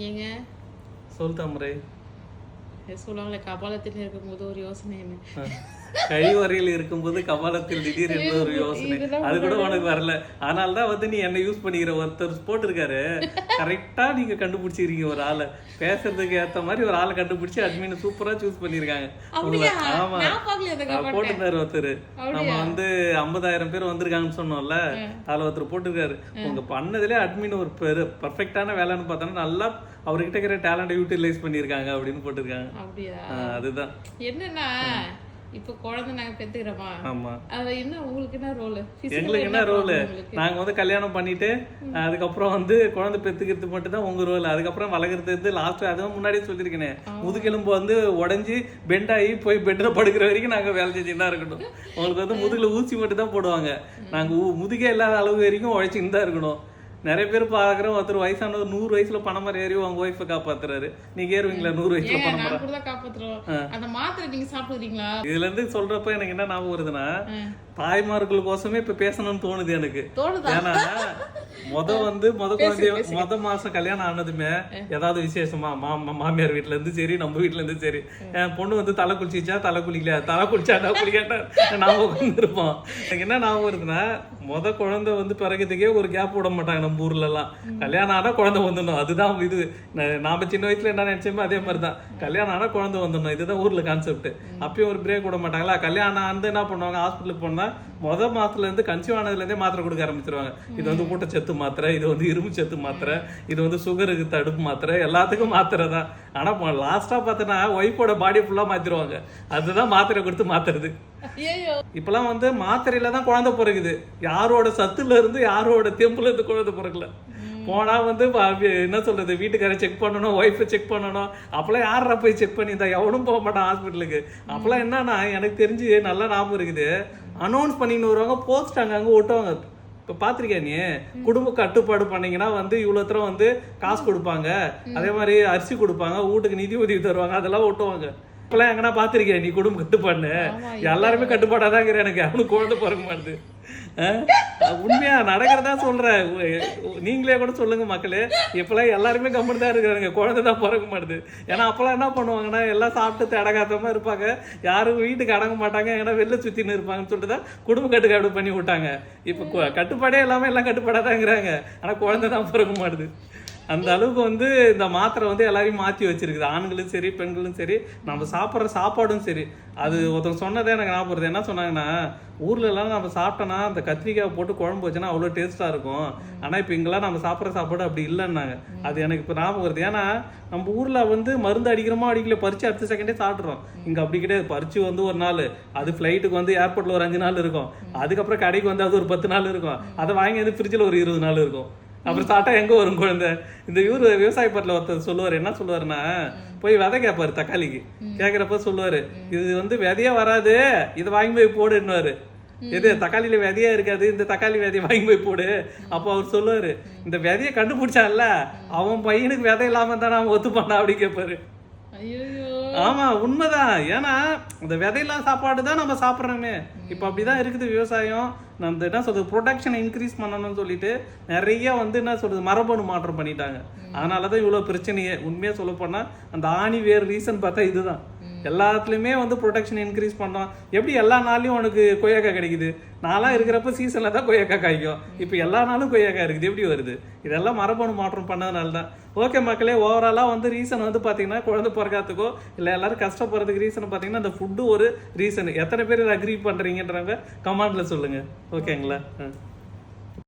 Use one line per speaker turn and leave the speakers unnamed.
ஏங்க
சொல் தாமரை.
சொல்லுவாங்களே கபாலத்தில் இருக்கும்போது ஒரு யோசனை என்ன,
கை வரையில் இருக்கும்போது கபாலத்தில் திடீர் என்ற ஒரு யோசனை, அது கூட உனக்கு வரல. அதனால தான் வந்து நீ என்ன யூஸ் பண்ணிக்கிற. ஒருத்தர் போட்டிருக்காரு, கரெக்டா நீங்க கண்டுபிடிச்சிருக்கீங்க ஒரு ஆளை, பேசுறதுக்கு ஏத்த மாதிரி ஒரு ஆளை கண்டுபிடிச்சி அட்மின் சூப்பரா சூஸ் பண்ணிருக்காங்க. ஆமா போட்டிருந்தாரு ஒருத்தர். நம்ம வந்து 50,000 பேர் வந்திருக்காங்கன்னு சொன்னோம்ல, அதுல ஒருத்தர் போட்டிருக்காரு, உங்க பண்ணதுல அட்மின் ஒரு பர்ஃபெக்டான வேலைன்னு பார்த்தோன்னா நல்லா அவர்கிட்ட இருக்கிற டேலண்ட் யூட்டிலைஸ் பண்ணிருக்காங்க அப்படின்னு போட்டிருக்காங்க. அதுதான்
என்னன்னா இப்ப குழந்தை நாங்க பெத்துக்கிறோமா,
ஆமா
அது என்ன உங்களுக்கு என்ன ரோல்,
எங்களுக்கு என்ன ரோல், நாங்க வந்து கல்யாணம் பண்ணிட்டு அதுக்கப்புறம் வந்து குழந்தை பெத்துக்கிறது மட்டும் தான் உங்க ரோல். அதுக்கப்புறம் வளர்க்கறது லாஸ்ட், அதுவும் முன்னாடியே சொல்லியிருக்கேனே, முதுகெலும்பு வந்து உடஞ்சி பெண்ட் ஆகி போய் பெட்ல படுக்கிற வரைக்கும் நாங்க வேலை செஞ்சுட்டு தான் இருக்கணும். உங்களுக்கு வந்து முதுகுல ஊசி மட்டும் தான் போடுவாங்க, நாங்க முதுகே இல்லாத அளவு வரைக்கும் உழைச்சின்னு தான் இருக்கணும். நிறைய பேர் பாக்குறோம், ஒருத்தர் வயசானவர் 100 வயசுல பணமரம் ஏறி அவங்க ஒய்ஃபை காப்பாத்துறாரு. நீங்க ஏறுவீங்களா 100 வயசுல பணமரம்? இதுல இருந்து சொல்றப்ப எனக்கு என்ன ஞாபகம் வருதுன்னா, தாய்மார்களுக்கோசமே இப்ப பேசணும்னு தோணுது எனக்கு. ஏன்னா முத மாசம் கல்யாணம் ஆனதுமே ஏதாவது விசேஷமா மாமியார் வீட்டுல இருந்து சரி, நம்ம வீட்டுல இருந்து சரி, என் பொண்ணு வந்து தலை குளிச்சிச்சா தலை குளிக்கலையா, தலை குளிச்சா குளிக்காட்டா நாம உட்காந்து இருப்போம். எனக்கு என்ன ஞாபகம் வருதுன்னா, முத குழந்தை வந்து பிறகுறதுக்கே ஒரு கேப் விட மாட்டாங்க நம்ம ஊர்ல எல்லாம். கல்யாணம் ஆனா குழந்தை வந்துடணும், அதுதான் இது. நாம சின்ன வயசுல என்ன நினைச்சோமோ அதே மாதிரிதான், கல்யாணம் ஆனா குழந்தை வந்துடணும், இதுதான் ஊர்ல கான்செப்ட். அப்பயும் ஒரு பிரேக் விட மாட்டாங்களா. கல்யாணம் வந்து என்ன பண்ணுவாங்க, ஹாஸ்பிட்டலுக்கு போனா முத மாசத்துல இருந்து கன்சீவ் ஆனதுல இருந்தே மாத்திரை கொடுக்க ஆரம்பிச்சிருவாங்க. இது வந்து ஊட்டச்சத்து மாத்திரை, இது வந்து இரும்பு சத்து மாத்திரை, இது வந்து சுகருக்கு தடுப்பு மாத்திரை, எல்லாத்துக்கும் மாத்திரை தான். ஆனா லாஸ்டா பார்த்தனா ஒய்ஃபோட பாடி ஃபுல்லா மாத்திருவாங்க, அதுதான் மாத்திரை கொடுத்து மாத்துறது. இப்பெல்லாம் வந்து மாத்திரையில தான் குழந்தை பிறகுது, யாரோட சத்துல இருந்து யாரோட தெம்புல இருந்து குழந்தை பிறக்கல. போனா வந்து என்ன சொல்றது, வீட்டுக்கார செக் பண்ணணும், ஒய்ஃபை செக் பண்ணணும். அப்பெல்லாம் யாரா போய் செக் பண்ணியிருந்தா, எவனும் போக மாட்டான் ஹாஸ்பிட்டலுக்கு. அப்பெல்லாம் என்னன்னா எனக்கு தெரிஞ்சு நல்லா ஞாபகம் இருக்குது, அனௌன்ஸ் பண்ணின்னு வருவாங்க, போஸ்ட் அங்க ஓட்டுவாங்க. இப்போ பார்த்துருக்கியா நீ, குடும்ப கட்டுப்பாடு பண்ணீங்கன்னா வந்து இவ்வளோ தூரம் வந்து காசு கொடுப்பாங்க, அதே மாதிரி அரிசி கொடுப்பாங்க, வீட்டுக்கு நிதி உதவி தருவாங்க, அதெல்லாம் ஓட்டுவாங்க. இப்பெல்லாம் எங்கன்னா பார்த்துருக்கியா நீ குடும்ப கட்டுப்பாடுன்னு? எல்லாருமே கட்டுப்பாடாதான் எனக்கு, அவனுக்கு குழந்தை பிறக்க மாட்டுது. உண்மையா நடக்கிறதா சொல்றேன், நீங்களே கூட சொல்லுங்க மக்களே. இப்பெல்லாம் எல்லாருமே கம்முன்னு தான் இருக்கிறாங்க, குழந்தை தான் பிறக்க மாட்டுது. ஏன்னா அப்பெல்லாம் என்ன பண்ணுவாங்கன்னா, எல்லாம் சாப்பிட்டு அடங்காத்தமா இருப்பாங்க, யாரும் வீட்டுக்கு அடங்க மாட்டாங்க, ஏன்னா வெளில சுத்தின்னு இருப்பாங்கன்னு சொல்லிட்டு தான் குடும்ப கட்டுப்பாடு பண்ணி விட்டாங்க. இப்ப கட்டுப்பாடே இல்லாம எல்லாம் கட்டுப்பாடாதாங்கிறாங்க, ஆனா குழந்தை தான் பிறக்க மாட்டுது. அந்த அளவுக்கு வந்து இந்த மாத்திரை வந்து எல்லாரையும் மாற்றி வச்சிருக்குது, ஆண்களும் சரி பெண்களும் சரி, நம்ம சாப்பிட்ற சாப்பாடும் சரி. அது ஒருத்தவங்க சொன்னதே எனக்கு ஞாபகம் வருது. என்ன சொன்னாங்கன்னா, ஊர்ல எல்லாம் நம்ம சாப்பிட்டோன்னா அந்த கத்திரிக்காய் போட்டு குழம்பு வச்சோன்னா அவ்வளோ டேஸ்டா இருக்கும், ஆனால் இப்போ இங்கெல்லாம் நம்ம சாப்பிட்ற சாப்பாடு அப்படி இல்லைன்னாங்க. அது எனக்கு இப்போ ஞாபகம் வருது. ஏன்னா நம்ம ஊர்ல வந்து மருந்து அடிக்கிறோமோ அடிக்கல, பறிச்சு அடுத்த செகண்டே சாப்பிட்றோம். இங்க அப்படி கிடையாது, பறிச்சு வந்து ஒரு நாள், அது ஃபிளைட்டுக்கு வந்து ஏர்போர்ட்ல ஒரு 5 நாள் இருக்கும், அதுக்கப்புறம் கடைக்கு வந்து அது ஒரு 10 நாள் இருக்கும், அதை வாங்கி வந்து ஃப்ரிட்ஜில் ஒரு 20 நாள் இருக்கும். அப்புறம் சாப்பிட்டா எங்க வரும் குழந்தை? இந்த விவசாய பட்டில ஒருத்தர் சொல்லுவாரு, என்ன சொல்லுவாருன்னா, போய் விதை கேட்பாரு தக்காளிக்கு. கேட்கறப்ப சொல்லுவாரு, இது வந்து விதையா வராது, இதை வாங்கி போய் போடுன்னுவாரு. எது தக்காளியில விதையா இருக்காது, இந்த தக்காளி விதையை வாங்கி போய் போடு. அப்போ அவர் சொல்லுவாரு, இந்த விதையை கண்டுபிடிச்சான்ல அவன் பையனுக்கு விதை இல்லாம தானே அவன் ஒத்து பண்ணா அப்படி கேட்பாரு. ஆமா உண்மைதான். ஏன்னா இந்த விதையெல்லாம் சாப்பாடு தான் நம்ம சாப்பிட்றோமே. இப்போ அப்படிதான் இருக்குது விவசாயம். நம்ம என்ன சொல்றது, ப்ரொடக்ஷனை இன்க்ரீஸ் பண்ணணும்னு சொல்லிட்டு நிறைய வந்து என்ன சொல்றது மரபணு மாற்றம் பண்ணிட்டாங்க. அதனாலதான் இவ்வளவு பிரச்சனையே. உண்மையா சொல்ல போனா அந்த ஆணி வேறு ரீசன் பார்த்தா இதுதான். எல்லாத்துலயுமே வந்து ப்ரொடக்ஷன் இன்க்ரீஸ் பண்ணோம். எப்படி எல்லா நாளையும் உனக்கு கொய்யாக்காய் கிடைக்குது? நான்லாம் இருக்கிறப்ப சீசன்ல தான் கொய்யாக்காய் காய்க்கும், இப்போ எல்லா நாளும் கொய்யாக்காய் இருக்குது, எப்படி வருது? இதெல்லாம் மரபணு மாற்றம் பண்ணதுனால தான். ஓகே மக்களே, ஓவராலா வந்து ரீசன் வந்து பாத்தீங்கன்னா குழந்தை பிறக்காததுக்கோ இல்லை எல்லாரும் கஷ்டப்படுறதுக்கு ரீசன் பாத்தீங்கன்னா அந்த ஃபுட்டு ஒரு ரீசன். எத்தனை பேர் அக்ரி பண்றீங்கன்றவங்க கமெண்ட்ல சொல்லுங்க, ஓகேங்களா?